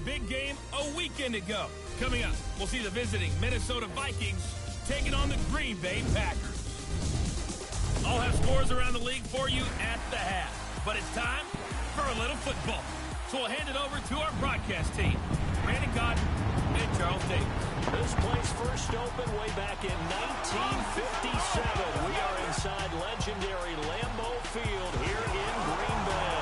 big game a weekend ago. Coming up, we'll see the visiting Minnesota Vikings taking on the Green Bay Packers. I'll have scores around the league for you at the half. But it's time for a little football. So we'll hand it over to our broadcast team, Brandon Cotton and Charles Davis. This place first opened way back in 1957. We are inside legendary Lambeau Field here in Green Bay.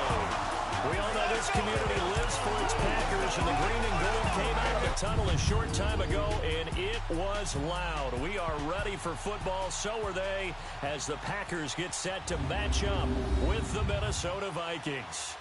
We all know this community lives for its Packers, and the green and gold came out of the tunnel a short time ago, and it was loud. We are ready for football, so are they, as the Packers get set to match up with the Minnesota Vikings.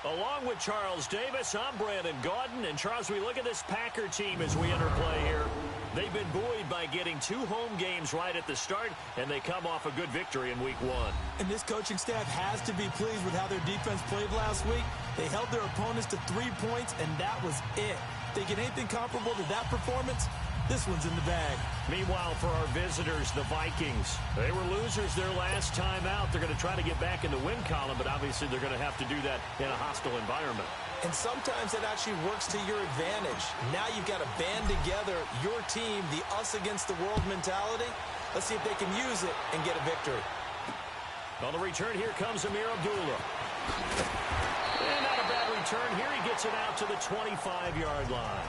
Along with Charles Davis, I'm Brandon Gaudin. And, Charles, we look at this Packer team as we enter play here. They've been buoyed by getting 2 home games right at the start, and they come off a good victory in Week 1. And this coaching staff has to be pleased with how their defense played last week. They held their opponents to 3 points, and that was it. Thinking anything comparable to that performance, this one's in the bag. Meanwhile, for our visitors, the Vikings, they were losers their last time out. They're going to try to get back in the win column, but obviously they're going to have to do that in a hostile environment. And sometimes it actually works to your advantage. Now you've got to band together your team, the us against the world mentality. Let's see if they can use it and get a victory. On the return, here comes Amir Abdullah. And not a bad return here. He gets it out to the 25-yard line.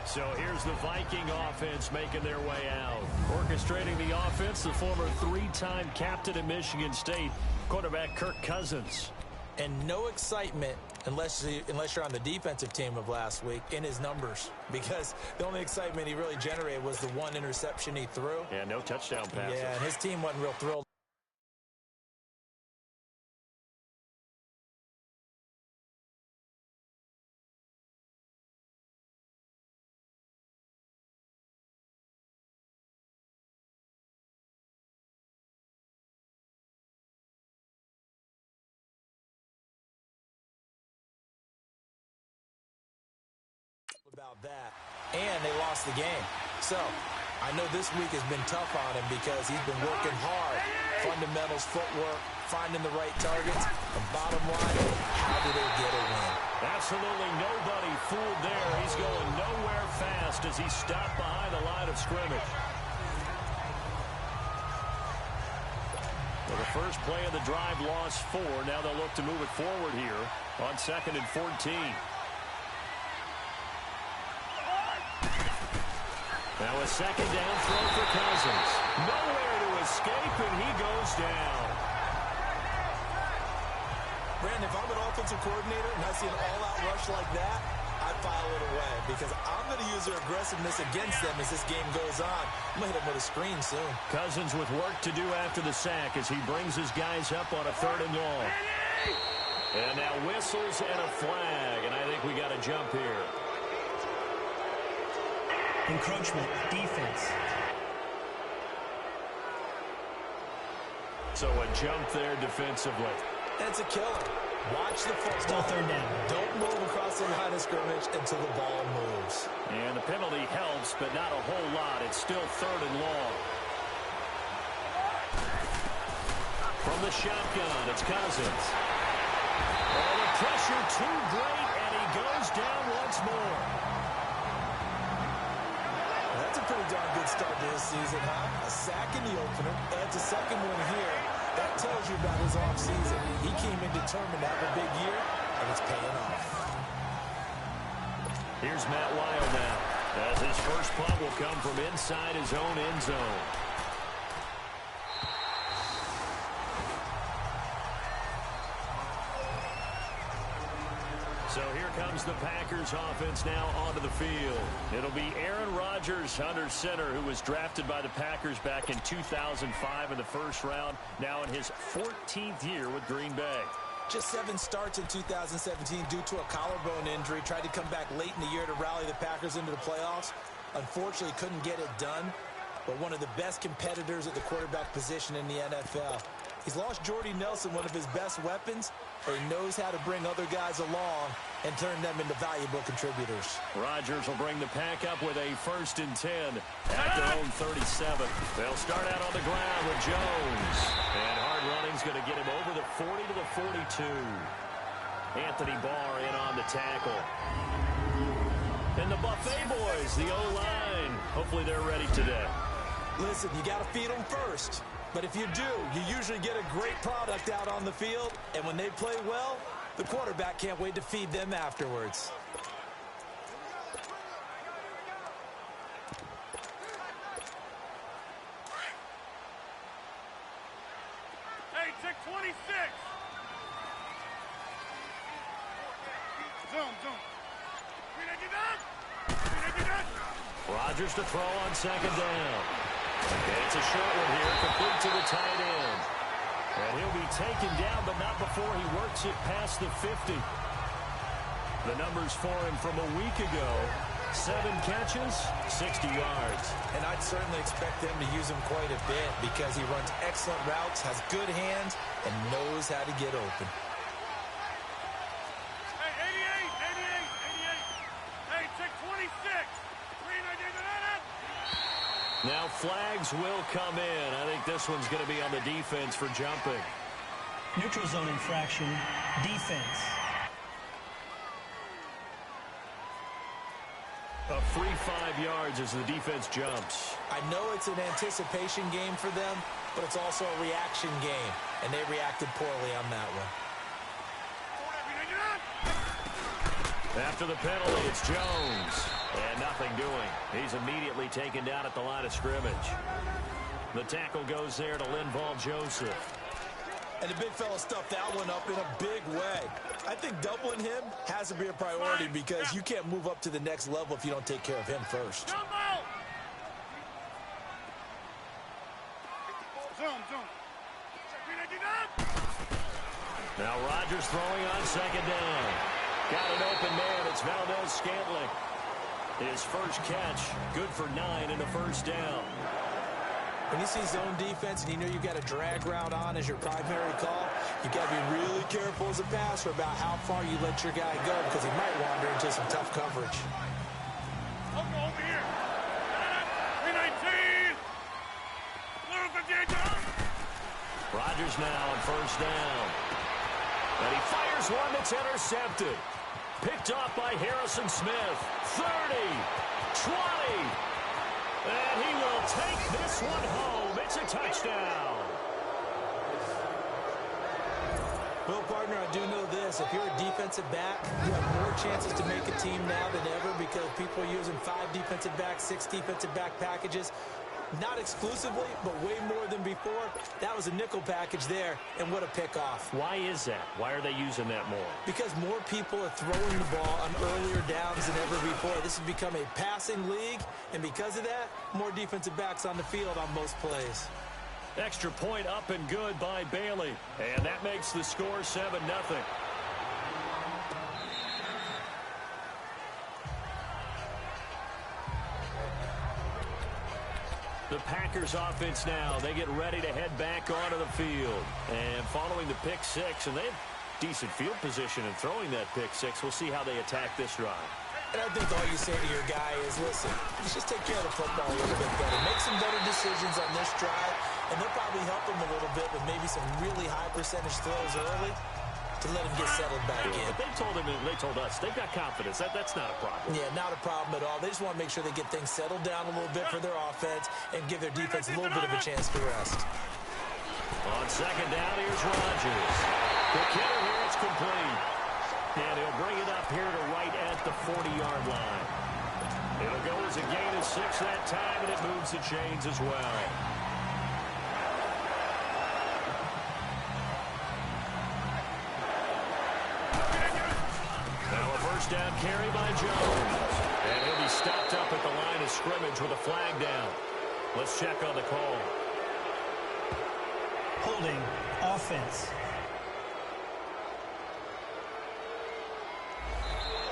So here's the Viking offense making their way out. Orchestrating the offense, the former 3-time captain at Michigan State, quarterback Kirk Cousins. And no excitement unless you're on the defensive team of last week in his numbers, because the only excitement he really generated was the 1 interception he threw. Yeah, no touchdown passes. Yeah, and his team wasn't real thrilled. About that, and they lost the game. So I know this week has been tough on him because he's been working hard. Fundamentals, footwork, finding the right targets. The bottom line, how do they get a win? Absolutely nobody fooled there. He's going nowhere fast as he stopped behind the line of scrimmage. Well, the first play of the drive lost 4. Now they'll look to move it forward here on 2nd and 14. Now a second down throw for Cousins. Nowhere to escape, and he goes down. Brandon, if I'm an offensive coordinator and I see an all-out rush like that, I'd file it away because I'm going to use their aggressiveness against them as this game goes on. I'm going to hit them with a screen soon. Cousins with work to do after the sack as he brings his guys up on a 3rd and long. And now whistles and a flag, and I think we got a jump here. Encroachment, defense. So a jump there defensively. That's a killer. Watch the football. Still 3rd down. Don't move across the line of scrimmage until the ball moves. And the penalty helps, but not a whole lot. It's still 3rd and long. From the shotgun, it's Cousins. Oh, the pressure too great, and he goes down once more. That's a pretty darn good start to this season, huh? A sack in the opener, adds a second one here. That tells you about his offseason. He came in determined to have a big year, and it's paying off. Here's Matt Weil now, as his first punt will come from inside his own end zone. So here comes the Packers offense now onto the field. It'll be Aaron Rodgers under center, who was drafted by the Packers back in 2005 in the first round, now in his 14th year with Green Bay. Just 7 starts in 2017 due to a collarbone injury. Tried to come back late in the year to rally the Packers into the playoffs. Unfortunately, couldn't get it done. But one of the best competitors at the quarterback position in the NFL. He's lost Jordy Nelson, one of his best weapons, but he knows how to bring other guys along and turn them into valuable contributors. Rodgers will bring the pack up with a 1st and 10 at their own 37. They'll start out on the ground with Jones. And hard running's going to get him over the 40 to the 42. Anthony Barr in on the tackle. And the Buffet boys, the O-line. Hopefully they're ready today. Listen, you got to feed them first. But if you do, you usually get a great product out on the field. And when they play well, the quarterback can't wait to feed them afterwards. Hey, check 26. Zoom. Rodgers to throw on second down. And it's a short one here, complete to the tight end. And he'll be taken down, but not before he works it past the 50. The numbers for him from a week ago: 7 catches, 60 yards. And I'd certainly expect them to use him quite a bit because he runs excellent routes, has good hands, and knows how to get open. Now flags will come in. I think this one's going to be on the defense for jumping. Neutral zone infraction, defense. A free 5 yards as the defense jumps. I know it's an anticipation game for them, but it's also a reaction game, and they reacted poorly on that one. After the penalty, it's Jones. And nothing doing. He's immediately taken down at the line of scrimmage. The tackle goes there to Linval Joseph. And the big fella stuffed that one up in a big way. I think doubling him has to be a priority because you can't move up to the next level if you don't take care of him first. Now Rodgers throwing on second down. Got an open man. It's Valdez-Scantling. His first catch, good for 9 and a first down. When you see zone defense and you know you've got a drag route on as your primary call, you've got to be really careful as a passer about how far you let your guy go because he might wander into some tough coverage. Over here. 319. Rodgers now on first down. And he fires one that's intercepted. Picked off by Harrison Smith. 30, 20, and he will take this one home. It's a touchdown. Well, partner, I do know this. If you're a defensive back, you have more chances to make a team now than ever because people are using 5 defensive backs, 6 defensive back packages. Not exclusively, but way more than before. That was a nickel package there, and what a pick-off. Why is that? Why are they using that more? Because more people are throwing the ball on earlier downs than ever before. This has become a passing league, and because of that, more defensive backs on the field on most plays. Extra point up and good by Bailey, and that makes the score 7-0. The Packers offense now, they get ready to head back onto the field. And following the pick 6, and they have decent field position in throwing that pick 6. We'll see how they attack this drive. And I think all you say to your guy is, listen, let's just take care of the football a little bit better. Make some better decisions on this drive, and they'll probably help him a little bit with maybe some really high percentage throws early to let him get settled back in. But they told us they've got confidence. That's not a problem. Yeah, not a problem at all. They just want to make sure they get things settled down a little bit for their offense and give their defense a little bit of a chance to rest. On second down, here's Rodgers. The kicker here, it's complete. And he'll bring it up here to right at the 40-yard line. It'll go as a gain of 6 that time, and it moves the chains as well. Down carry by Jones. And he'll be stopped up at the line of scrimmage with a flag down. Let's check on the call. Holding, offense.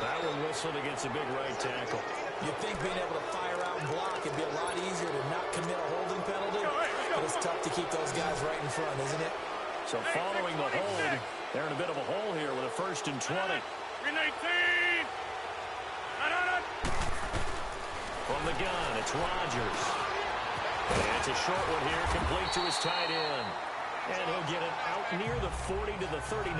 That one whistled against a big right tackle. You'd think being able to fire out and block would be a lot easier to not commit a holding penalty, but it's tough to keep those guys right in front, isn't it? So following the hold, they're in a bit of a hole here with a 1st and 20. 319. From the gun, it's Rodgers. And it's a short one here, complete to his tight end. And he'll get it out near the 40 to the 39.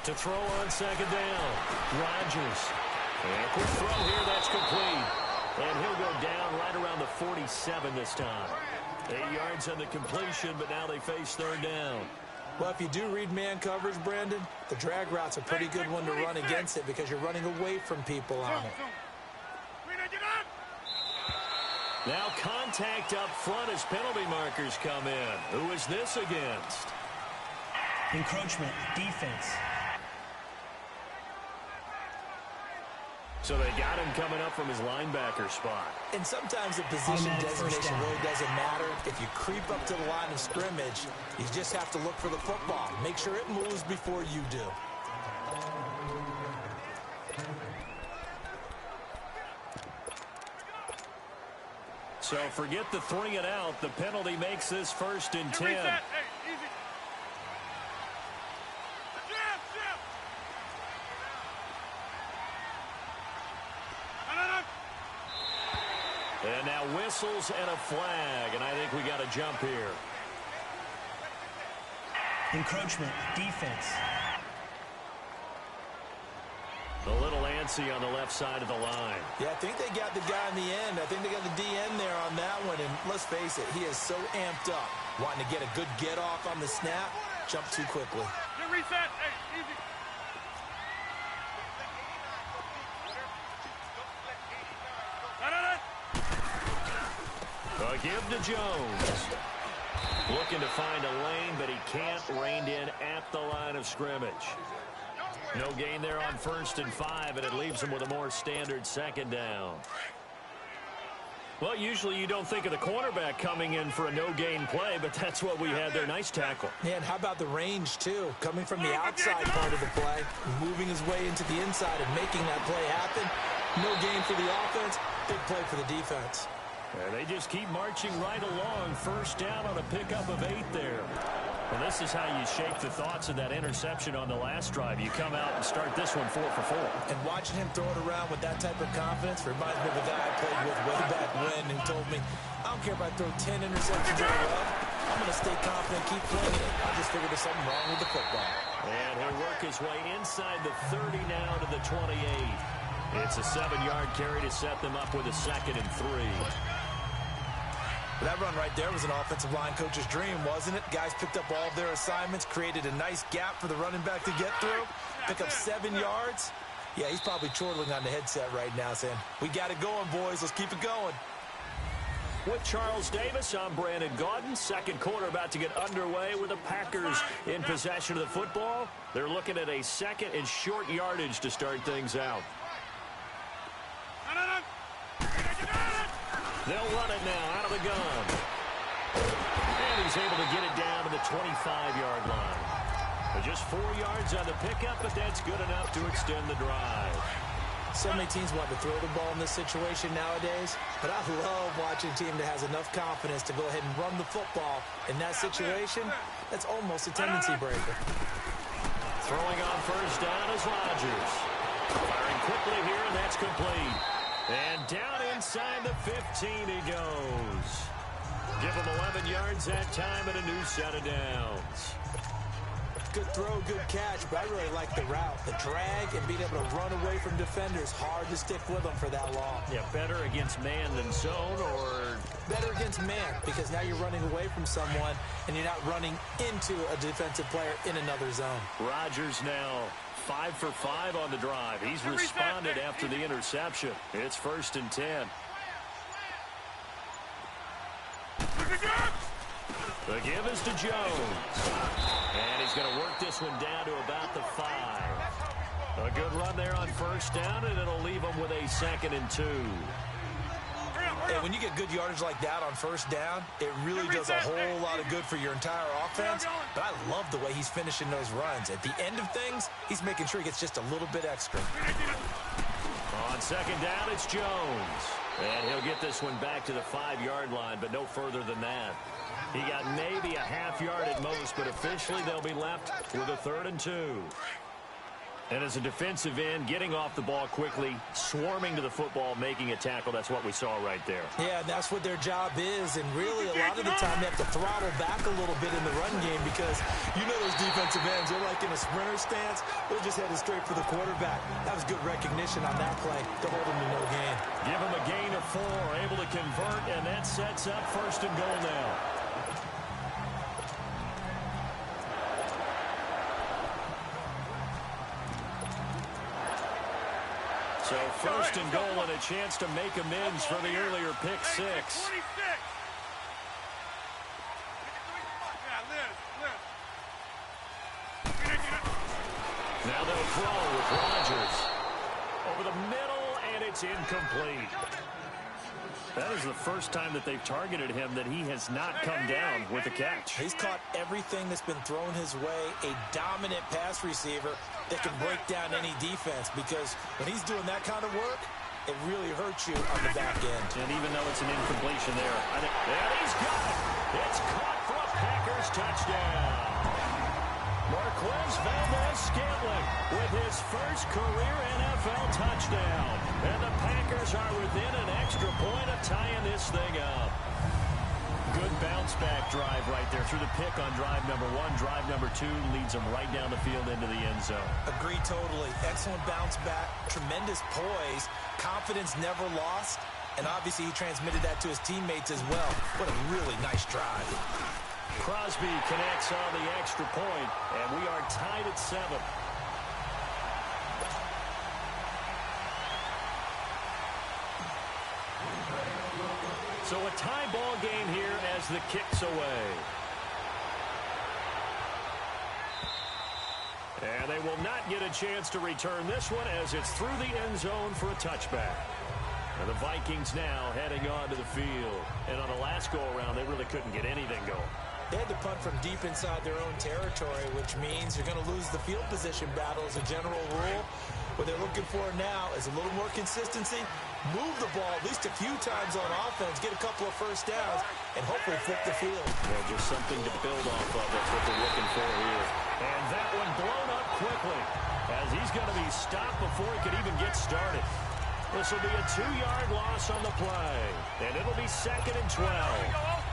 To throw on second down, Rodgers. And a quick throw here, that's complete. And he'll go down right around the 47 this time. 8 yards on the completion, but now they face third down. Well, if you do read man coverage, Brandon, the drag route's a pretty good one to run against it because you're running away from people on it. Now contact up front as penalty markers come in. Who is this against? Encroachment, defense. So they got him coming up from his linebacker spot. And sometimes the position designation really doesn't matter. If you creep up to the line of scrimmage, you just have to look for the football. Make sure it moves before you do. So forget the 3 and out. The penalty makes this 1st and 10. And now whistles and a flag, and I think we got a jump here. Encroachment, defense. A little antsy on the left side of the line. Yeah, I think they got the guy in the end. I think they got the DN there on that one. And let's face it, he is so amped up, wanting to get a good get off on the snap, jump too quickly. Get reset. Hey, easy. A give to Jones. Looking to find a lane, but he can't. Reined in at the line of scrimmage. No gain there on 1st and 5, and it leaves him with a more standard second down. Well, usually you don't think of the cornerback coming in for a no-gain play, but that's what we had there. Nice tackle. Yeah, and how about the range, too? Coming from the outside part of the play, moving his way into the inside and making that play happen. No gain for the offense, big play for the defense. And they just keep marching right along. 1st down on a pickup of 8 there. Well, this is how you shake the thoughts of that interception on the last drive. You come out and start this one 4 for 4. And watching him throw it around with that type of confidence reminds me of a guy I played with way back when who told me, I don't care if I throw 10 interceptions in a row. I'm going to stay confident, keep playing it. I just figured there's something wrong with the football. And he'll work his way inside the 30 now to the 28. It's a 7-yard carry to set them up with a 2nd and 3. That run right there was an offensive line coach's dream, wasn't it? Guys picked up all of their assignments, created a nice gap for the running back to get through, pick up 7 yards. Yeah, he's probably chortling on the headset right now saying, we got it going, boys. Let's keep it going. With Charles Davis, I'm Brandon Gaudin. Second quarter about to get underway with the Packers in possession of the football. They're looking at a 2nd and short yardage to start things out. They'll run it now out of the gun. And he's able to get it down to the 25-yard line. Just 4 yards on the pickup, but that's good enough to extend the drive. So many teams want to throw the ball in this situation nowadays, but I love watching a team that has enough confidence to go ahead and run the football. In that situation, that's almost a tendency breaker. Throwing on 1st down is Rodgers. Firing quickly here, and that's complete. And down inside the 15 he goes. Give him 11 yards that time and a new set of downs. Good throw, good catch, but I really like the route. The drag and being able to run away from defenders. Hard to stick with them for that long. Yeah, better against man than zone, or better against man, because now you're running away from someone and you're not running into a defensive player in another zone. Rodgers now 5 for 5 on the drive. He's responded after the interception. It's 1st and 10. The give is to Jones. And he's going to work this one down to about the 5. A good run there on 1st down, and it'll leave him with a 2nd and 2. And when you get good yardage like that on 1st down, it really does a whole lot of good for your entire offense. But I love the way he's finishing those runs. At the end of things, he's making sure he gets just a little bit extra. On 2nd down, it's Jones. And he'll get this one back to the 5-yard line, but no further than that. He got maybe a half yard at most, but officially they'll be left with a 3rd and 2. And as a defensive end, getting off the ball quickly, swarming to the football, making a tackle, that's what we saw right there. Yeah, that's what their job is, and really a lot of the time they have to throttle back a little bit in the run game because you know those defensive ends, they're like in a sprinter stance, they're just headed straight for the quarterback. That was good recognition on that play to hold them to no gain. Give them a gain of 4, able to convert, and that sets up 1st and goal now. So 1st and goal and a chance to make amends for the earlier pick 6. 26. Now they'll throw with Rodgers. Over the middle, and it's incomplete. That is the first time that they've targeted him that he has not come down with a catch. He's caught everything that's been thrown his way, a dominant pass receiver that can break down any defense because when he's doing that kind of work, it really hurts you on the back end. And even though it's an incompletion there, and he's got it. It's caught for a Packers touchdown. Marquez Valdez-Scantling with his first career NFL touchdown. And the Packers are within an extra point of tying this thing up. Good bounce-back drive right there through the pick on drive number 1. Drive number 2 leads them right down the field into the end zone. Agree totally. Excellent bounce back, tremendous poise, confidence never lost, and obviously he transmitted that to his teammates as well. What a really nice drive. Crosby connects on the extra point, and we are tied at 7. So a tie ball game here as the kick's away. And they will not get a chance to return this one as it's through the end zone for a touchback. And the Vikings now heading onto the field. And on the last go-around, they really couldn't get anything going. They had to punt from deep inside their own territory, which means you're going to lose the field position battle as a general rule. What they're looking for now is a little more consistency, move the ball at least a few times on offense, get a couple of first downs, and hopefully flip the field. Yeah, just something to build off of. That's what they're looking for here. And that one blown up quickly as he's going to be stopped before he could even get started. This will be a 2-yard loss on the play, and it'll be 2nd and 12.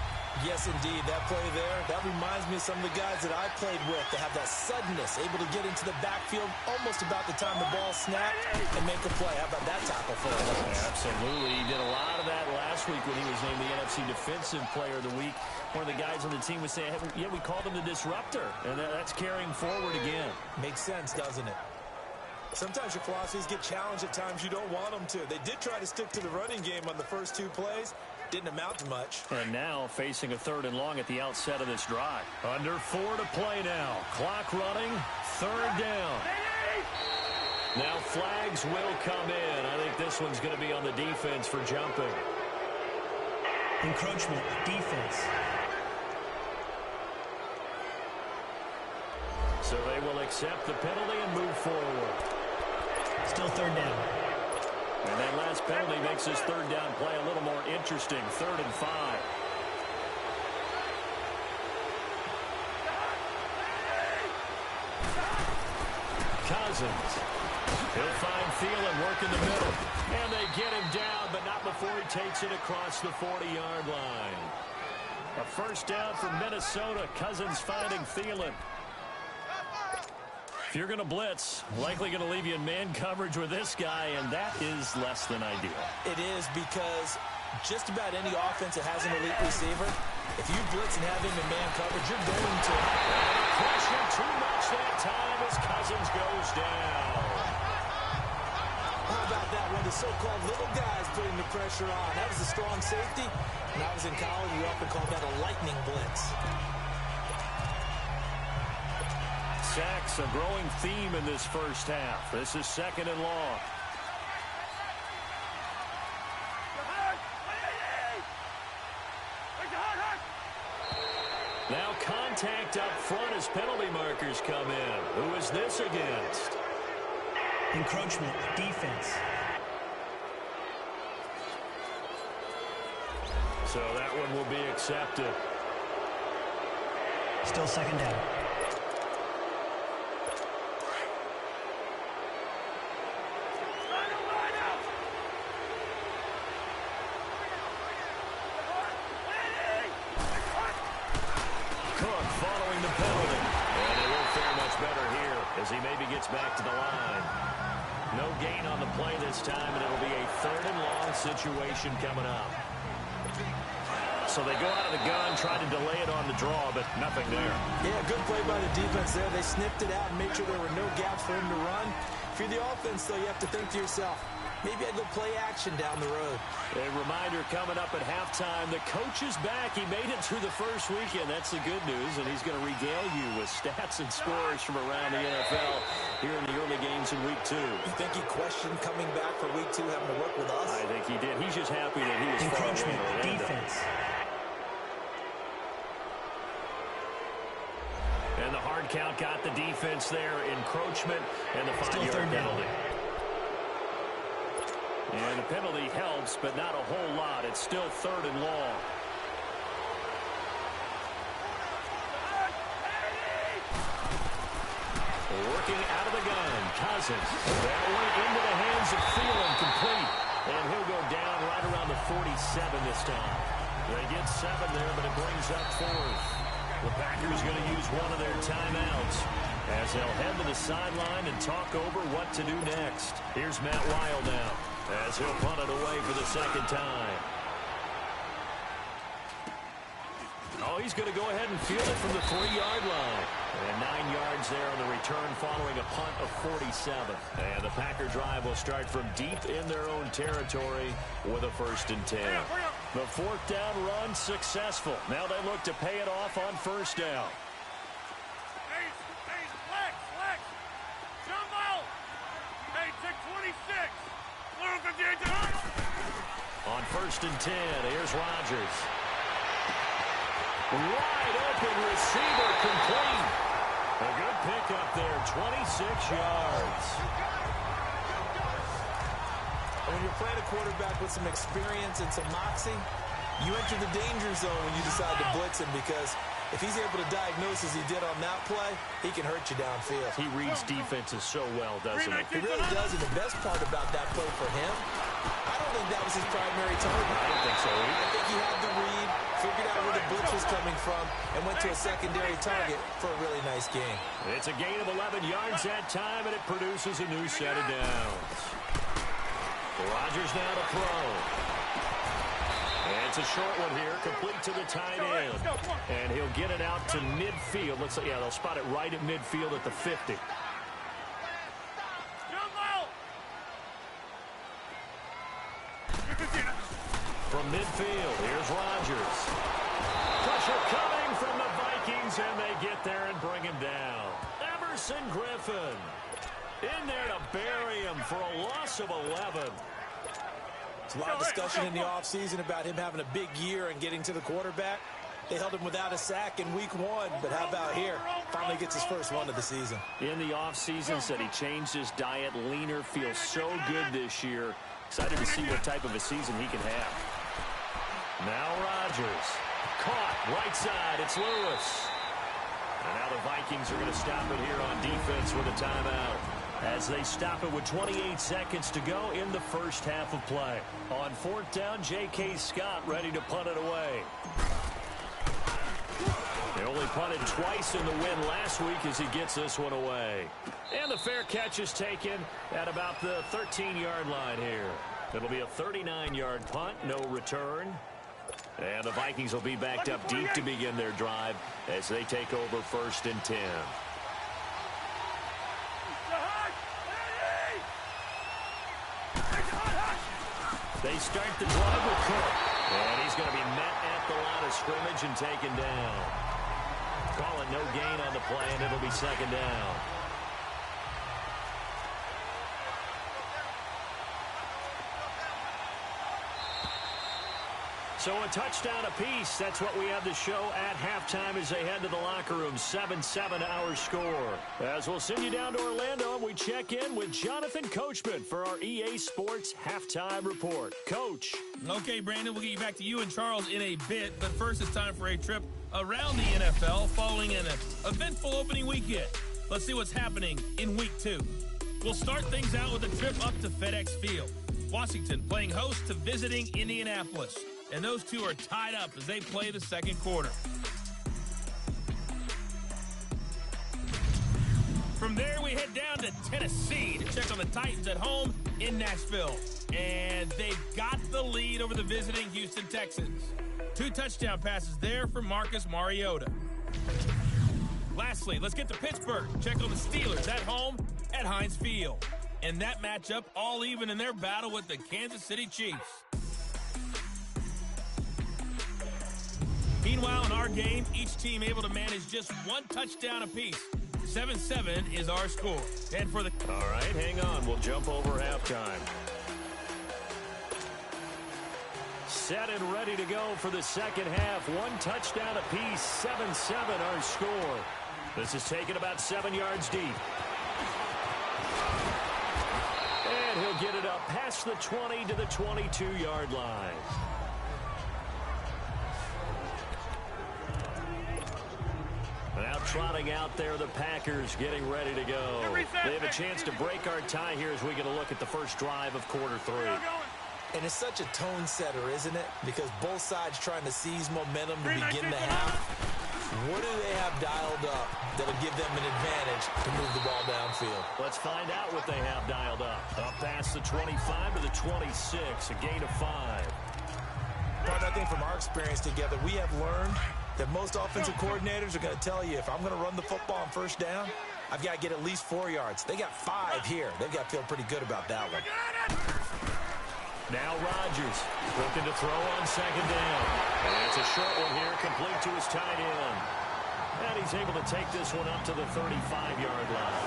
Yes, indeed. That play there, that reminds me of some of the guys that I played with that have that suddenness, able to get into the backfield almost about the time the ball snapped and make a play. How about that tackle for a loss? Yeah, absolutely. He did a lot of that last week when he was named the NFC Defensive Player of the Week. One of the guys on the team was saying, hey, yeah, we called him the disruptor, and that's carrying forward again. Makes sense, doesn't it? Sometimes your philosophies get challenged at times you don't want them to. They did try to stick to the running game on the first 2 plays. Didn't amount to much. And now facing a 3rd and long at the outset of this drive. Under 4 to play now. Clock running. 3rd down. Now flags will come in. I think this one's going to be on the defense for jumping. Encroachment, defense. So they will accept the penalty and move forward. Still 3rd down. And that last penalty makes this 3rd down play a little more interesting. 3rd and 5. Cousins. He'll find Thielen working the middle. And they get him down, but not before he takes it across the 40-yard line. A 1st down for Minnesota. Cousins finding Thielen. If you're going to blitz, likely going to leave you in man coverage with this guy, and that is less than ideal. It is because just about any offense that has an elite receiver, if you blitz and have him in man coverage, you're going to pressure too much that time as Cousins goes down. How about that one? The so-called little guys putting the pressure on. That was a strong safety. When I was in college, we often called that a lightning blitz. Sacks, a growing theme in this first half. This is 2nd and long. Now contact up front as penalty markers come in. Who is this against? Encroachment, defense. So that one will be accepted. Still 2nd down. as he maybe gets back to the line. No gain on the play this time, and it'll be a 3rd and long situation coming up. So they go out of the gun, try to delay it on the draw, but nothing there. Yeah, good play by the defense there. They sniffed it out and made sure there were no gaps for him to run. If you're the offense, though, you have to think to yourself, maybe I go play action down the road. A reminder coming up at halftime, the coach is back. He made it through the first weekend. That's the good news, and he's going to regale you with stats and scores from around the NFL here in the early games in Week 2. You think he questioned coming back for Week 2 having to work with us? I think he did. He's just happy that he was Encroachment, defense. And the hard count got the defense there. Encroachment and the 5-yard penalty. And the penalty helps, but not a whole lot. It's still 3rd and long. Working out of the gun, Cousins. That went into the hands of Thielen, complete. And he'll go down right around the 47 this time. They get 7 there, but it brings up 4th. The Packers going to use one of their timeouts as they'll head to the sideline and talk over what to do next. Here's Matt Weil now as he'll punt it away for the 2nd time. Oh, he's going to go ahead and field it from the 3-yard line. And 9 yards there on the return following a punt of 47. And the Packer drive will start from deep in their own territory with a 1st and 10. The 4th down run successful. Now they look to pay it off on 1st down. Flex. Jumbo. Hey, take 26. On 1st and 10, here's Rodgers. Wide open receiver, complete. A good pickup there, 26 yards. When you're playing a quarterback with some experience and some moxie, you enter the danger zone when you decide to blitz him, because if he's able to diagnose as he did on that play, he can hurt you downfield. He reads defenses so well, doesn't he? He really does, and the best part about that play for him, I don't think that was his primary target. I don't think so either. I think he had the read, figured out where the blitz was coming from, and went to a secondary target for a really nice game. It's a gain of 11 yards that time, and it produces a new set of downs. Rodgers now to throw. And it's a short one here, complete to the tight end. And he'll get it out to midfield. Looks like, yeah, they'll spot it right at midfield at the 50. From midfield, here's Rodgers. Pressure coming from the Vikings, and they get there and bring him down. Emerson Griffin in there to bury him for a loss of 11. There's a lot of discussion in the offseason about him having a big year and getting to the quarterback. They held him without a sack in Week 1, but how about here? Finally gets his first one of the season. In the offseason, said he changed his diet, leaner, feels so good this year. Excited to see what type of a season he can have. Now Rodgers. Caught, right side, it's Lewis. And now the Vikings are going to stop it here on defense with a timeout, as they stop it with 28 seconds to go in the first half of play. On 4th down, J.K. Scott ready to punt it away. They only punted twice in the win last week as he gets this one away. And the fair catch is taken at about the 13-yard line here. It'll be a 39-yard punt, no return. And the Vikings will be backed up deep to begin their drive as they take over 1st and 10. They start the drive with Cook. And he's going to be met at the line of scrimmage and taken down. Call it no gain on the play, and it'll be 2nd down. So a touchdown apiece. That's what we have to show at halftime as they head to the locker room. 7-7 our score. As we'll send you down to Orlando, and we check in with Jonathan Coachman for our EA Sports Halftime Report. Coach. Okay, Brandon, we'll get you back to you and Charles in a bit. But first, it's time for a trip around the NFL following an eventful opening weekend. Let's see what's happening in Week 2. We'll start things out with a trip up to FedEx Field. Washington playing host to visiting Indianapolis. And those two are tied up as they play the second quarter. From there, we we head down to Tennessee to check on the Titans at home in Nashville. And they've got the lead over the visiting Houston Texans. 2 touchdown passes there for Marcus Mariota. Lastly, let's get to Pittsburgh. Check on the Steelers at home at Heinz Field. And that matchup all even in their battle with the Kansas City Chiefs. Meanwhile, in our game, each team able to manage just 1 touchdown apiece. 7-7 is our score. And for the... All right, hang on. We'll jump over halftime. Set and ready to go for the second half. 1 touchdown apiece. 7-7 our score. This is taken about 7 yards deep. And he'll get it up past the 20 to the 22-yard line. Now trotting out there, the Packers getting ready to go. They have a chance to break our tie here as we get a look at the first drive of quarter 3. And it's such a tone setter, isn't it? Because both sides trying to seize momentum to begin the half. What do they have dialed up that'll give them an advantage to move the ball downfield? Let's find out what they have dialed up. Up past the 25 to the 26, a gain of 5. But I think from our experience together, we have learned that most offensive coordinators are going to tell you, if I'm going to run the football on first down, I've got to get at least 4 yards. They got 5 here. They've got to feel pretty good about that one. Now Rodgers looking to throw on second down. And it's a short one here, complete to his tight end. And he's able to take this one up to the 35-yard line.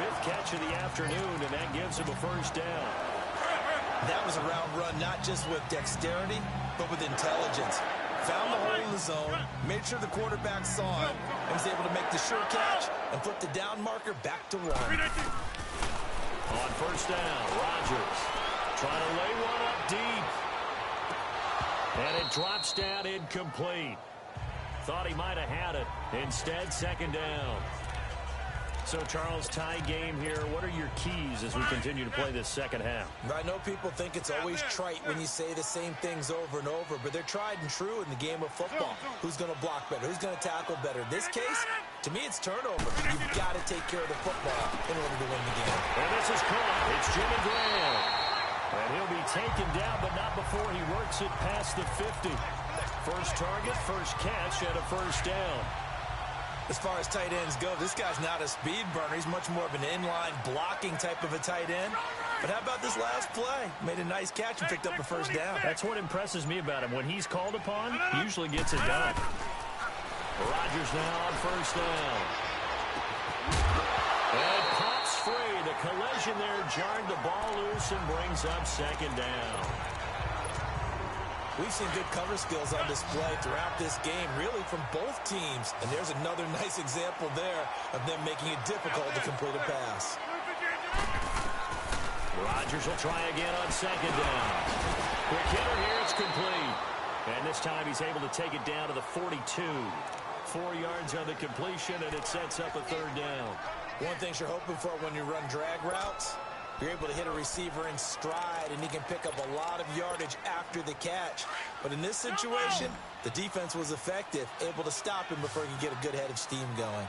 5th catch of the afternoon, and that gives him a first down. That was a round run, not just with dexterity, but with intelligence. Found the hole in the zone, made sure the quarterback saw him, and was able to make the sure catch and flip the down marker back to 1. On first down, Rodgers trying to lay one up deep. And it drops down incomplete. Thought he might have had it. Instead, second down. So, Charles, tie game here. What are your keys as we continue to play this second half? I know people think it's always trite when you say the same things over and over, but they're tried and true in the game of football. Who's going to block better? Who's going to tackle better? In this case, to me, it's turnover. You've got to take care of the football in order to win the game. And this is caught. It's Jimmy Graham. And he'll be taken down, but not before he works it past the 50. First target, first catch, and a first down. As far as tight ends go, this guy's not a speed burner. He's much more of an inline blocking type of a tight end. But how about this last play? Made a nice catch and picked up a first down. That's what impresses me about him. When he's called upon, he usually gets it done. Rodgers now on first down. And pops free. The collision there jarred the ball loose and brings up second down. We've seen good cover skills on display throughout this game, really from both teams. And there's another nice example there of them making it difficult to complete a pass. Rodgers will try again on second down. Quick hitter here, it's complete. And this time he's able to take it down to the 42. 4 yards on the completion, and it sets up a third down. One thing you're hoping for when you run drag routes, you're able to hit a receiver in stride, and he can pick up a lot of yardage after the catch. But in this situation, the defense was effective, able to stop him before he could get a good head of steam going.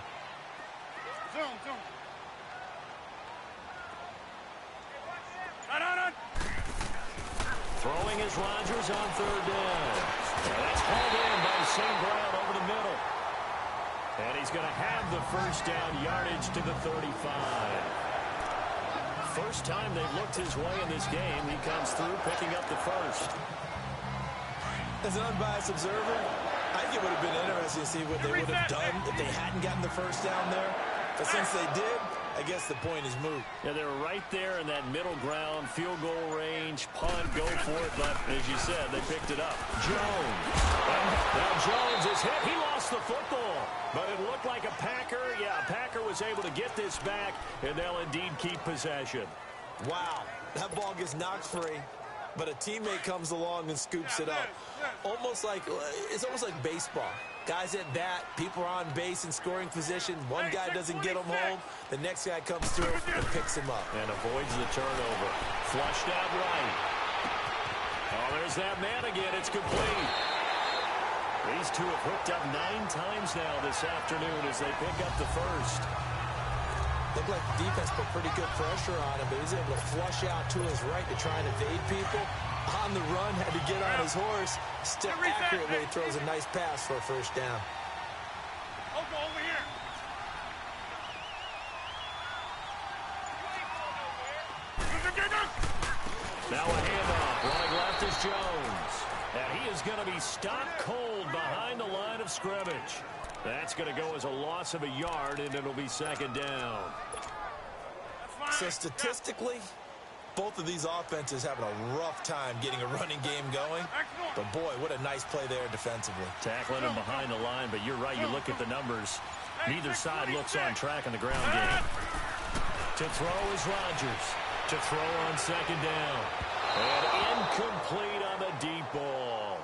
Throwing is Rodgers on third down. And that's called in by St. Brown over the middle. And he's going to have the first down yardage to the 35. First time they've looked his way in this game, he comes through picking up the first. As an unbiased observer, I think it would have been interesting to see what they would have done if they hadn't gotten the first down there. But since they did, I guess the point is moot. Yeah, they were right there in that middle ground, field goal range, punt, go for it. But as you said, they picked it up. Jones. Now Jones is hit. He lost the football. But it looked like a Packer. Yeah, a Packer was able to get this back, and they'll indeed keep possession. Wow, that ball gets knocked free, but a teammate comes along and scoops it up. It's almost like baseball. Guys at bat, people are on base in scoring position. One guy doesn't get him home. The next guy comes through and picks him up. And avoids the turnover. Flushed out right. Oh, there's that man again. It's complete. These two have hooked up 9 times now this afternoon as they pick up the first. Looked like the defense put pretty good pressure on him, but he was able to flush out to his right to try and evade people. On the run, had to get on his horse. Still accurately throws a nice pass for a first down. Over here. Now a handoff. Running left is Jones. And he is going to be stopped cold behind the line of scrimmage. That's going to go as a loss of a yard, and it'll be second down. So statistically, both of these offenses having a rough time getting a running game going. But boy, what a nice play there defensively. Tackling him behind the line, but you're right. You look at the numbers. Neither side looks on track in the ground game. To throw is Rodgers. To throw on second down. And incomplete on the deep ball.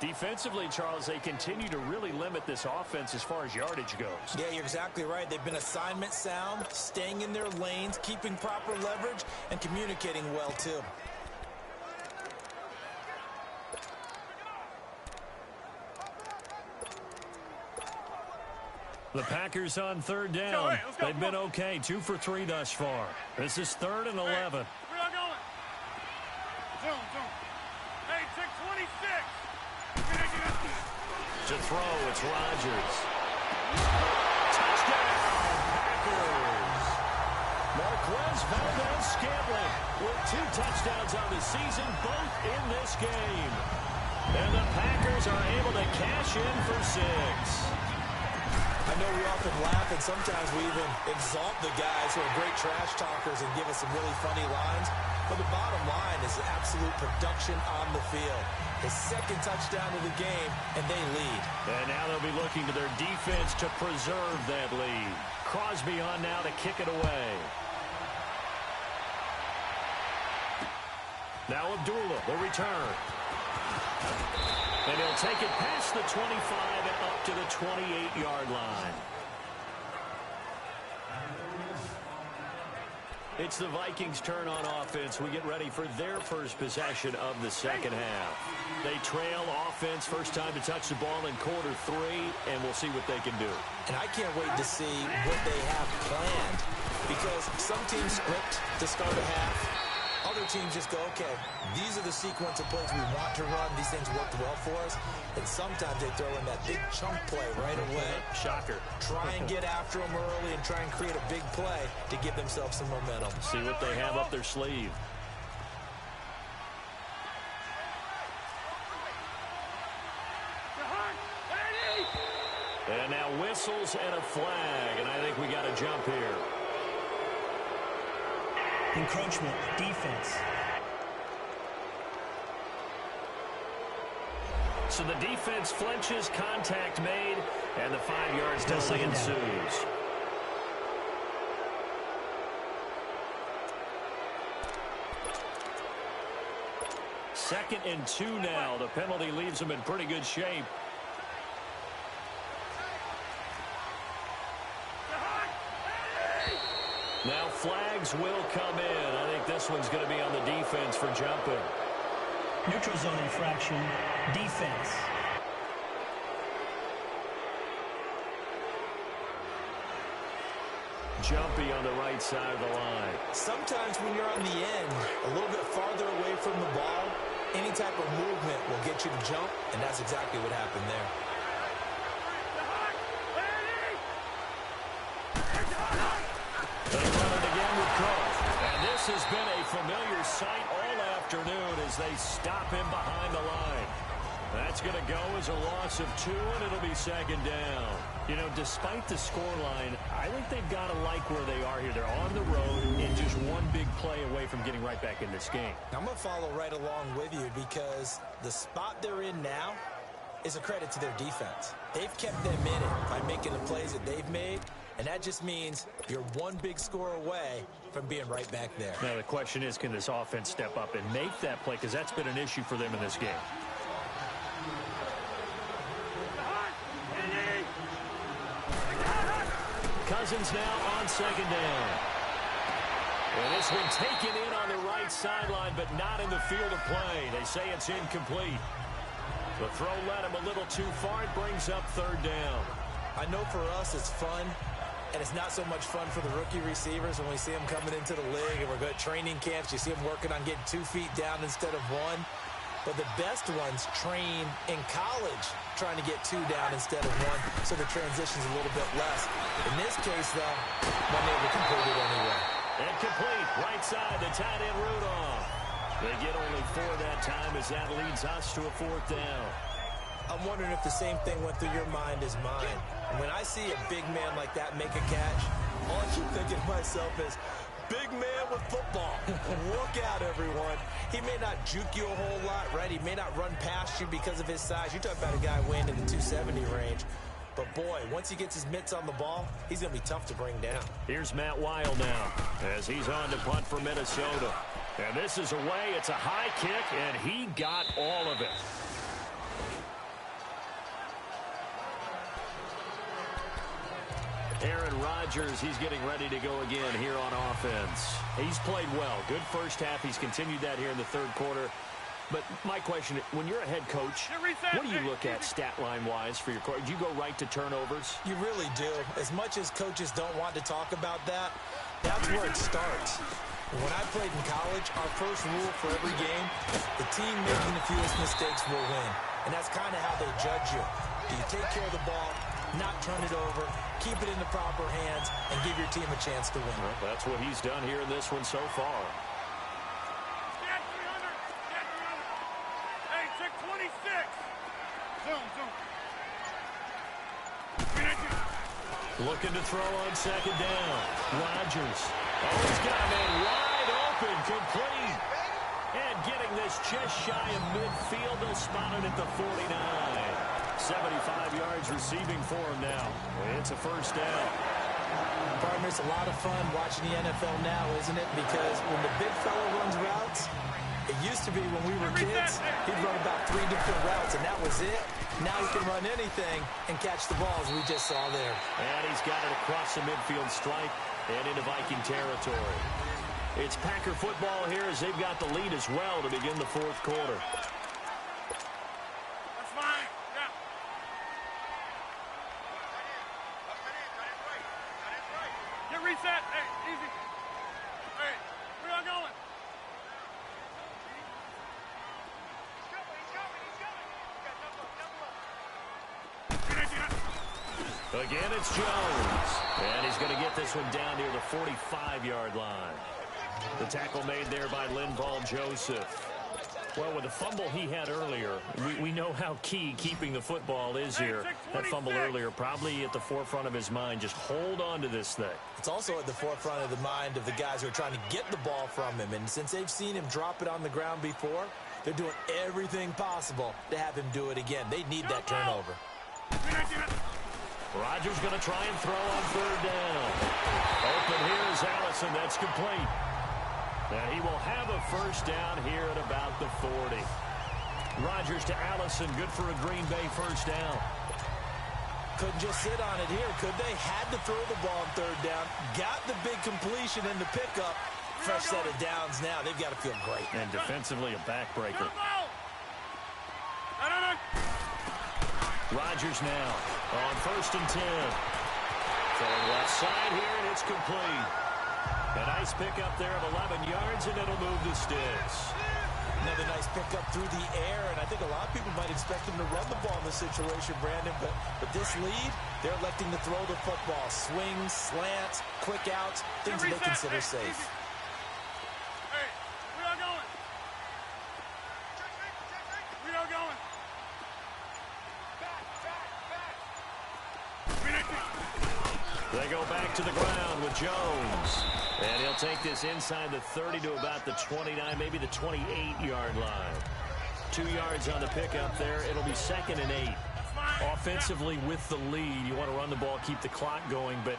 Defensively, Charles, they continue to really limit this offense as far as yardage goes. Yeah, you're exactly right. They've been assignment sound, staying in their lanes, keeping proper leverage, and communicating well, too. The Packers on third down. They've been okay, 2 for 3 thus far. This is 3rd and 11. We're not going. Zone. Hey, check 26. To throw, it's Rodgers. Touchdown, Packers. Marquez Valdez-Scantling with 2 touchdowns on the season, both in this game. And the Packers are able to cash in for 6. I know we often laugh, and sometimes we even exalt the guys who are great trash talkers and give us some really funny lines. But the bottom line is the absolute production on the field. His 2nd touchdown of the game, and they lead. And now they'll be looking to their defense to preserve that lead. Crosby on now to kick it away. Now Abdullah, the return. And he'll take it past the 25 and up to the 28-yard line. It's the Vikings' turn on offense. We get ready for their first possession of the second half. They trail offense, first time to touch the ball in quarter 3, and we'll see what they can do. And I can't wait to see what they have planned, because some teams script to start a half. Other teams just go, okay, these are the sequence of plays we want to run. These things worked well for us. And sometimes they throw in that big chunk play right away. Shocker. Try and get after them early and try and create a big play to give themselves some momentum. See what they have up their sleeve. And now whistles and a flag. And I think we got a jump here. Encroachment, defense. So the defense flinches, contact made, and the 5-yard penalty ensues. Second and 2 now. The penalty leaves them in pretty good shape. Now flags will come in. I think this one's going to be on the defense for jumping. Neutral zone infraction, defense. Jumpy on the right side of the line. Sometimes when you're on the end, a little bit farther away from the ball, any type of movement will get you to jump, and that's exactly what happened there. This has been a familiar sight all afternoon as they stop him behind the line. That's going to go as a loss of 2, and it'll be second down. You know, despite the scoreline, I think they've got to like where they are here. They're on the road and just one big play away from getting right back in this game. I'm going to follow right along with you because the spot they're in now is a credit to their defense. They've kept them in it by making the plays that they've made, and that just means you're one big score away from being right back there. Now the question is, can this offense step up and make that play? Because that's been an issue for them in this game. Cousins now on second down. And this one taken in on the right sideline, but not in the field of play. They say it's incomplete. The throw led him a little too far. It brings up third down. I know for us it's fun And it's not so much fun for the rookie receivers when we see them coming into the league and we're going to training camps. You see them working on getting 2 feet down instead of 1. But the best ones train in college trying to get 2 down instead of 1, so the transition's a little bit less. In this case, though, one able to complete it anyway. Incomplete. Right side, the tight end Rudolph. They get only 4 that time as that leads us to a 4th down. I'm wondering if the same thing went through your mind as mine. When I see a big man like that make a catch, all I keep thinking to myself is, big man with football. Look out, everyone. He may not juke you a whole lot, right? He may not run past you because of his size. You're talking about a guy weighing in the 270 range. But, boy, once he gets his mitts on the ball, he's going to be tough to bring down. Here's Matt Weil now as he's on to punt for Minnesota. And this is away. It's a high kick, and he got all of it. Aaron Rodgers, he's getting ready to go again here on offense. He's played well. Good first half. He's continued that here in the 3rd quarter. But my question, when you're a head coach, what do you look at stat line-wise for your coach? Do you go right to turnovers? You really do. As much as coaches don't want to talk about that, that's where it starts. When I played in college, our first rule for every game, the team making the fewest mistakes will win. And that's kind of how they judge you. Do you take care of the ball, not turn it over, keep it in the proper hands, and give your team a chance to win? Well, that's what he's done here in this one so far. Hey, check 26. Zoom. Looking to throw on 2nd down. Rodgers. Oh, he's got a man wide open, complete. And getting this just shy of midfield, they'll spot it at the 49. 75 yards receiving for him now. It's a 1st down. Partner, it's a lot of fun watching the NFL now, isn't it? Because when the big fella runs routes, it used to be when we were kids, he'd run about 3 different routes, and that was it. Now he can run anything and catch the balls we just saw there. And he's got it across the midfield stripe and into Viking territory. It's Packer football here as they've got the lead as well to begin the 4th quarter. That's fine. Yeah. Get reset. Hey, easy. Hey, where y'all going? Again, it's Jones. And he's going to get this one down near the 45-yard line. The tackle made there by Linval Joseph. Well, with the fumble he had earlier, we know how key keeping the football is here. That fumble earlier probably at the forefront of his mind. Just hold on to this thing. It's also at the forefront of the mind of the guys who are trying to get the ball from him. And since they've seen him drop it on the ground before, they're doing everything possible to have him do it again. They need that turnover. Rodgers going to try and throw on 3rd down. Open here is Allison. That's complete. And he will have a 1st down here at about the 40. Rodgers to Allison. Good for a Green Bay 1st down. Couldn't just sit on it here, could they? Had to throw the ball on 3rd down. Got the big completion in the pickup. Fresh set of downs now. They've got to feel great. And defensively a backbreaker. Rodgers now on 1st and 10. Throwing left side here, and it's complete. A nice pickup there of 11 yards, and it'll move the sticks. Another nice pickup through the air, and I think a lot of people might expect him to run the ball in this situation, Brandon, but this lead, they're electing to throw the football. Swings, slants, quick outs, things that they consider safe. Hey, where y'all going? Where y'all going? They go back to the ground with Jones. And he'll take this inside the 30 to about the 29, maybe the 28-yard line. 2 yards on the pickup there. It'll be 2nd and 8. Offensively with the lead, you want to run the ball, keep the clock going, but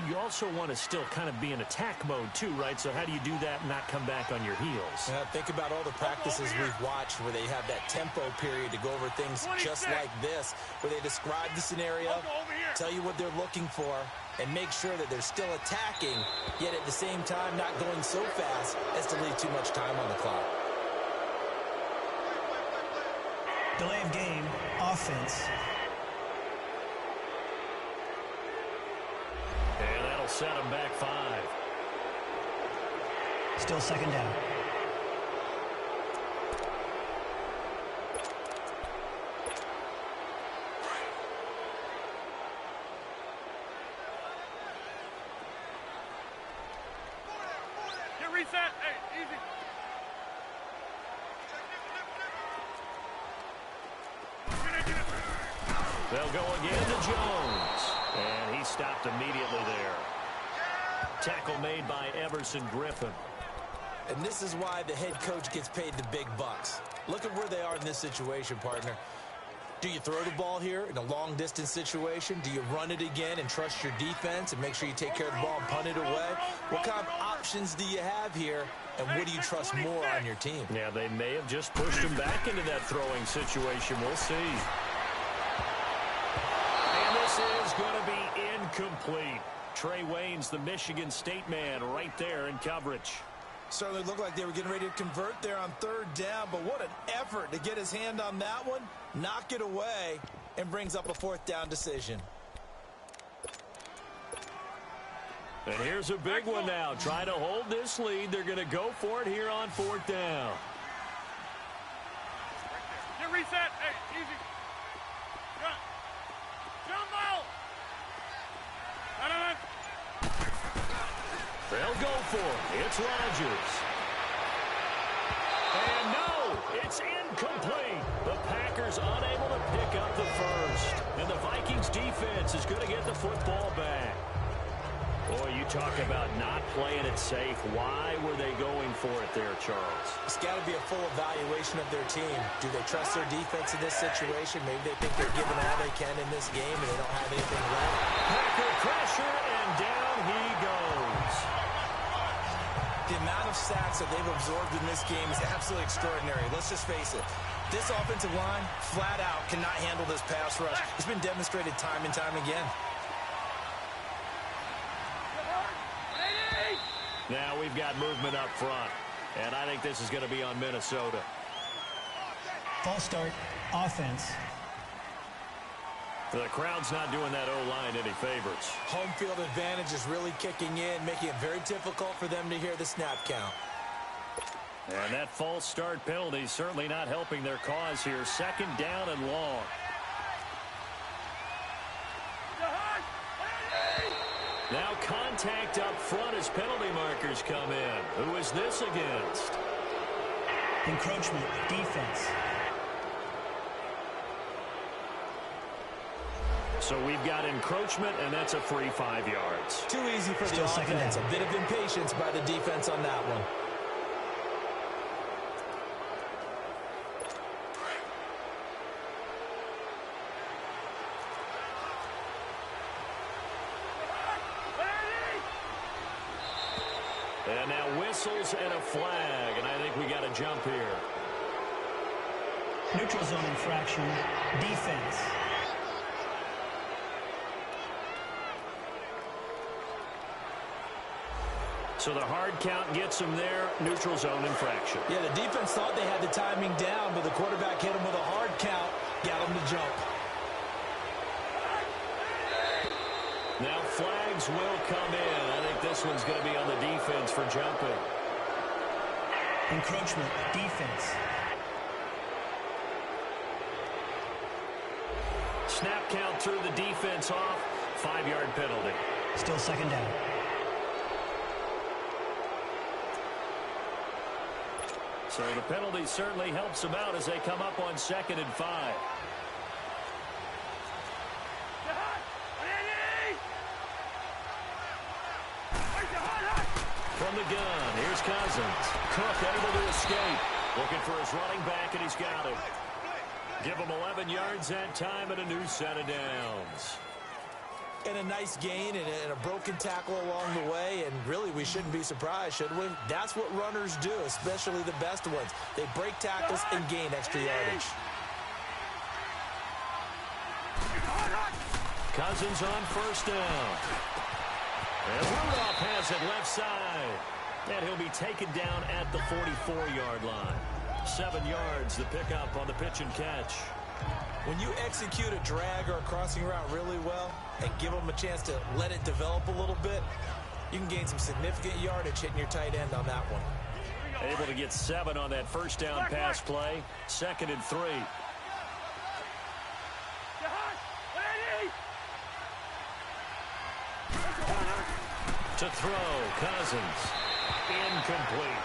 you also want to still kind of be in attack mode too, right? So how do you do that and not come back on your heels? Think about all the practices we've watched where they have that tempo period to go over things just like this, where they describe the scenario, tell you what they're looking for, and make sure that they're still attacking, yet at the same time not going so fast as to leave too much time on the clock. Delay of game, offense. That'll set them back 5. Still second down. Get reset. Hey, easy. They'll go again to Jones. And he stopped immediately there. Tackle made by Everson Griffin. And this is why the head coach gets paid the big bucks. Look at where they are in this situation, partner. Do you throw the ball here in a long-distance situation? Do you run it again and trust your defense and make sure you take care of the ball and punt it away? What kind of options do you have here, and what do you trust more on your team? Yeah, they may have just pushed him back into that throwing situation. We'll see. And this is going to be incomplete. Trey Wayne's the Michigan State man right there in coverage. Certainly looked like they were getting ready to convert there on 3rd down, but what an effort to get his hand on that one, knock it away, and brings up a 4th down decision. And here's a big one now. Trying to hold this lead. They're going to go for it here on 4th down. Get reset. Hey, easy. Jump out. They'll go for it. It's Rodgers. And no, it's incomplete. The Packers unable to pick up the first. And the Vikings defense is going to get the football back. Boy, you talk about not playing it safe. Why were they going for it there, Charles? It's got to be a full evaluation of their team. Do they trust their defense in this situation? Maybe they think they're giving all they can in this game and they don't have anything left. Packer pressure, and down he goes. The amount of sacks that they've absorbed in this game is absolutely extraordinary. Let's just face it. This offensive line, flat out, cannot handle this pass rush. It's been demonstrated time and time again. Now we've got movement up front, and I think this is going to be on Minnesota. False start, offense. The crowd's not doing that O-line any favors. Home field advantage is really kicking in, making it very difficult for them to hear the snap count. And that false start penalty certainly not helping their cause here. 2nd down and long. Now contact up front as penalty markers come in. Who is this against? Encroachment, defense. So we've got encroachment, and that's a free 5 yards. Too easy for the offense. A bit of impatience by the defense on that one. And now whistles and a flag, and I think we got a jump here. Neutral zone infraction, defense. So the hard count gets him there, neutral zone infraction. Yeah, the defense thought they had the timing down, but the quarterback hit him with a hard count, got him to jump. Now flags will come in. I think this one's going to be on the defense for jumping. Encroachment, defense. Snap count through the defense off. 5-yard penalty. Still 2nd down. So the penalty certainly helps them out as they come up on 2nd and 5. From the gun, here's Cousins. Cook able to escape. Looking for his running back, and he's got him. Give him 11 yards that time and a new set of downs. And a nice gain and a broken tackle along the way, and really we shouldn't be surprised, should we? That's what runners do, especially the best ones. They break tackles and gain extra yardage. Cousins on 1st down. And Rudolph has it left side. And he'll be taken down at the 44-yard line. 7 yards, the pickup on the pitch and catch. When you execute a drag or a crossing route really well and give them a chance to let it develop a little bit, you can gain some significant yardage hitting your tight end on that one. Able to get 7 on that first down pass play. 2nd and 3. To throw, Cousins. Incomplete.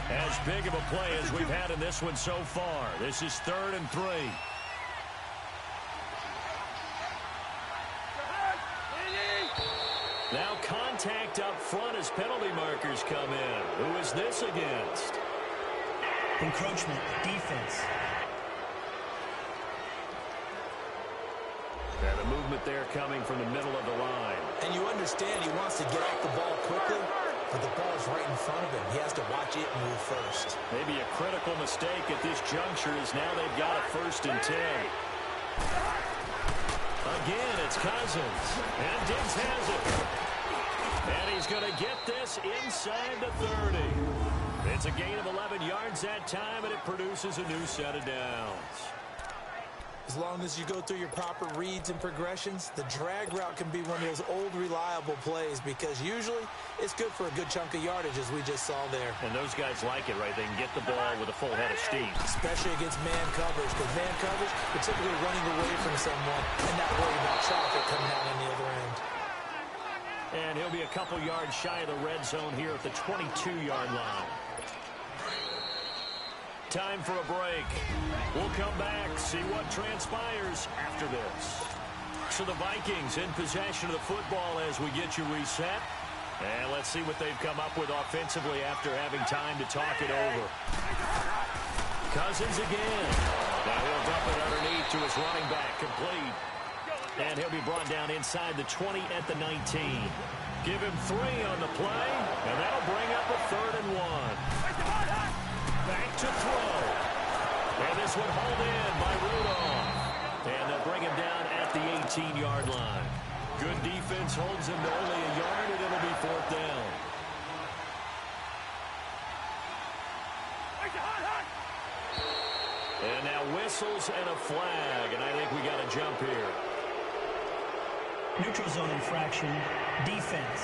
As big of a play as we've had in this one so far. This is 3rd and 3. Now contact up front as penalty markers come in. Who is this against? Encroachment, defense. And a movement there coming from the middle of the line. And you understand he wants to get off the ball quickly, but the ball's right in front of him. He has to watch it move first. Maybe a critical mistake at this juncture is now they've got a 1st and 10. Again, it's Cousins. And Diggs has it. And he's going to get this inside the 30. It's a gain of 11 yards that time, and it produces a new set of downs. As long as you go through your proper reads and progressions, the drag route can be one of those old reliable plays because usually it's good for a good chunk of yardage, as we just saw there. And those guys like it, right? They can get the ball with a full head of steam. Especially against man coverage, because man coverage, you're typically running away from someone and not worried about traffic coming out on the other end. And he'll be a couple yards shy of the red zone here at the 22-yard line. Time for a break. We'll come back, see what transpires after this. So the Vikings in possession of the football as we get you reset. And let's see what they've come up with offensively after having time to talk it over. Cousins again. Now he'll dump it underneath to his running back, complete. And he'll be brought down inside the 20 at the 19. Give him 3 on the play, and that'll bring up a 3rd and 1. Back to throw. And this one hauled in by Rudolph. And they'll bring him down at the 18-yard line. Good defense holds him to only a yard, and it'll be 4th down. And now whistles and a flag, and I think we got a jump here. Neutral zone infraction, defense.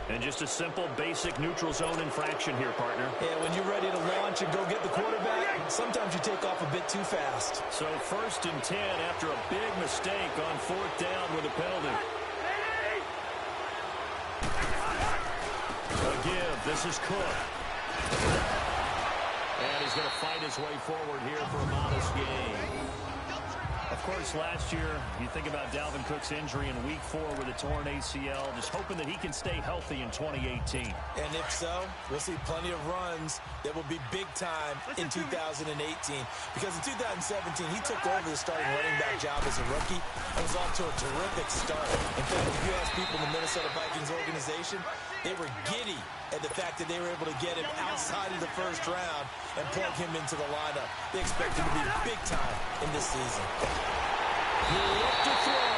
And just a simple, basic neutral zone infraction here, partner. Yeah, when you're ready to launch and go get the quarterback, sometimes you take off a bit too fast. So 1st and 10 after a big mistake on 4th down with a penalty. A give. This is Cook. And he's going to fight his way forward here for a modest gain. Of course, last year, you think about Dalvin Cook's injury in Week 4 with a torn ACL, just hoping that he can stay healthy in 2018. And if so, we'll see plenty of runs that will be big time in 2018. Because in 2017, he took over the starting running back job as a rookie and was off to a terrific start. In fact, if you ask people in the Minnesota Vikings organization, they were giddy at the fact that they were able to get him outside of the 1st round and plug him into the lineup. They expect him to be big time in this season. He looked to throw,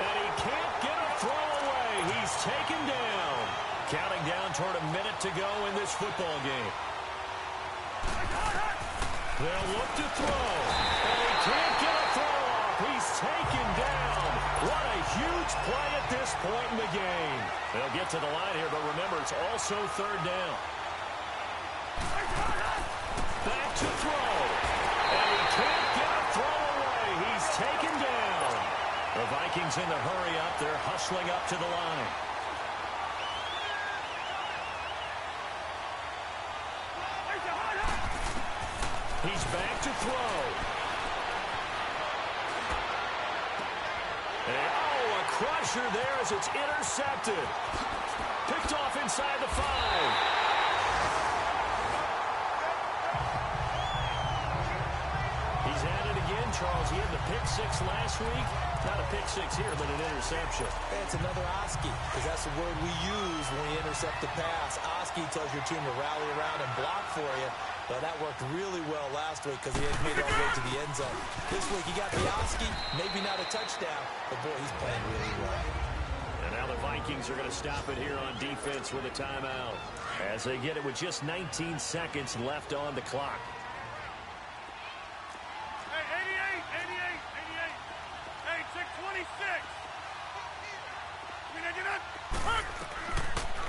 and he can't get a throw away. He's taken down. Counting down toward a minute to go in this football game. They'll look to throw, and he can't get a throw off. He's taken down. What a huge play at this point in the game. They'll get to the line here, but remember, it's also 3rd down. Back to throw, and he can't get a throw away. He's taken down. The Vikings in the hurry up. They're hustling up to the line. He's back to throw. And, a crusher there as it's intercepted. Picked off inside the 5. He's at it again, Charles. He had the pick 6 last week. Not a pick 6 here, but an interception. It's another Oski, because that's the word we use when we intercept the pass. Oski tells your team to rally around and block for you. Well, that worked really well last week because he had made it all the way to the end zone. This week he got Bialski, maybe not a touchdown, but boy, he's playing really well. And now the Vikings are going to stop it here on defense with a timeout as they get it with just 19 seconds left on the clock. Hey, 88, 88, 88. Hey, 626.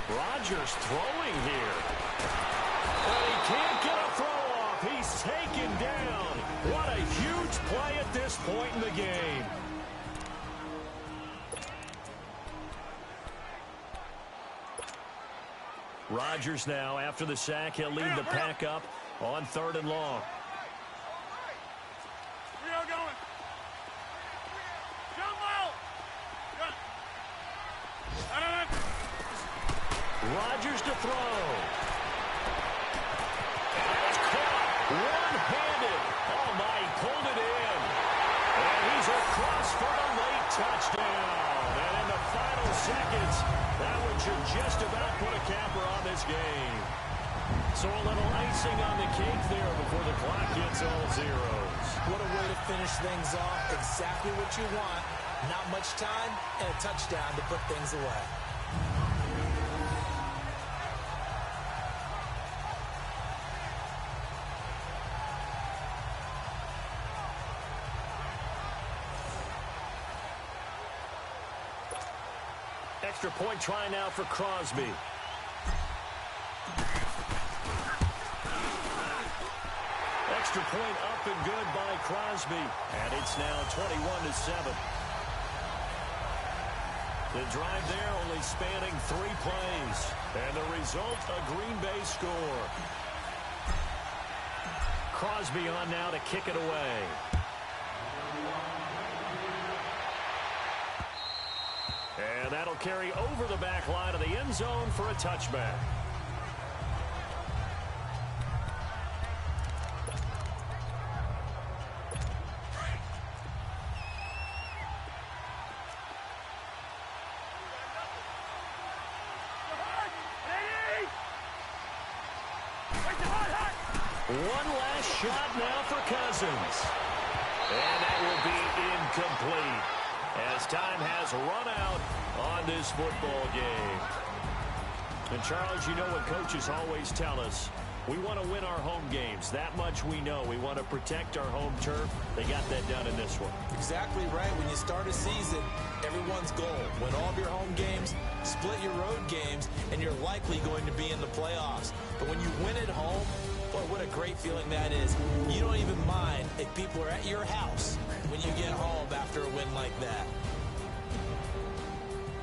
Rodgers throwing here. But he can't get a throw off. He's taken down. What a huge play at this point in the game. Rodgers now, after the sack, he'll lead the pack up on 3rd and long. Where y'all going? Jump out! Rodgers to throw. It's caught one-handed. Oh, my, he pulled it in. And he's across for a late touchdown. And in the final seconds, that one should just about put a capper on this game. So a little icing on the cake there before the clock gets all zeros. What a way to finish things off. Exactly what you want. Not much time and a touchdown to put things away. Extra point try now for Crosby. Extra point up and good by Crosby. And it's now 21-7. The drive there only spanning 3 plays. And the result, a Green Bay score. Crosby on now to kick it away. And that'll carry over the back line of the end zone for a touchback. One last shot now for Cousins. And that will be incomplete as time has run out on this football game. And, Charles, you know what coaches always tell us. We want to win our home games. That much we know. We want to protect our home turf. They got that done in this one. Exactly right. When you start a season, everyone's goal: win all of your home games, split your road games, and you're likely going to be in the playoffs. But when you win at home, boy, what a great feeling that is. You don't even mind if people are at your house when you get home after a win like that.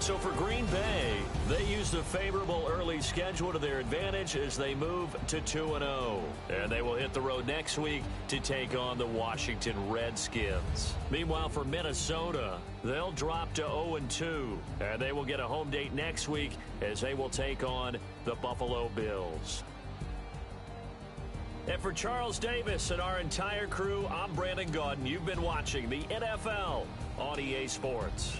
So for Green Bay, they used a favorable early schedule to their advantage as they move to 2-0. And they will hit the road next week to take on the Washington Redskins. Meanwhile, for Minnesota, they'll drop to 0-2. And they will get a home date next week as they will take on the Buffalo Bills. And for Charles Davis and our entire crew, I'm Brandon Gaudin. You've been watching the NFL on EA Sports.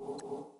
you.